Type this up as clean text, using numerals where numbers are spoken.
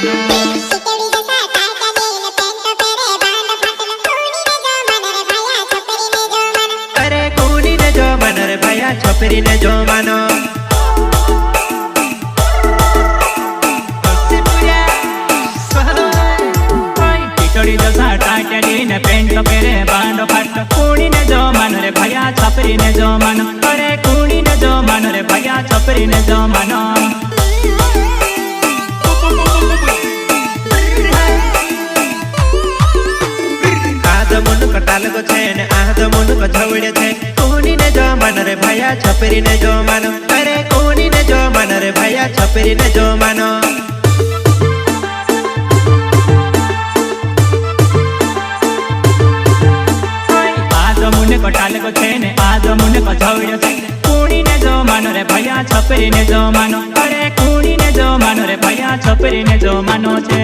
જમાનો અરે કુણીને જો માનો રે ભાયા છોકરીને જો માનો ટીટોડી જસા ટાટડીને પેન્ટ પહેરે બાંડો ફાટ કુણીને જો માનો રે ભાયા છોકરીને જો માનો અરે કુણીને જો માનો રે ભાયા છોકરીને જો માનો કટાલકો છે ને આદ મુનકો છવડે છે કુણીને જો માનો રે ભાયા છોકરીને જો માનો અરે કુણીને જો માનો રે ભાયા છોકરીને જો માનો કટાલકો છે ને આદ મુનકો છવડે છે કુણીને જો માનો રે ભાયા છોકરીને જો માનો અરે કુણીને જો માનો રે ભાયા છોકરીને જો માનો છે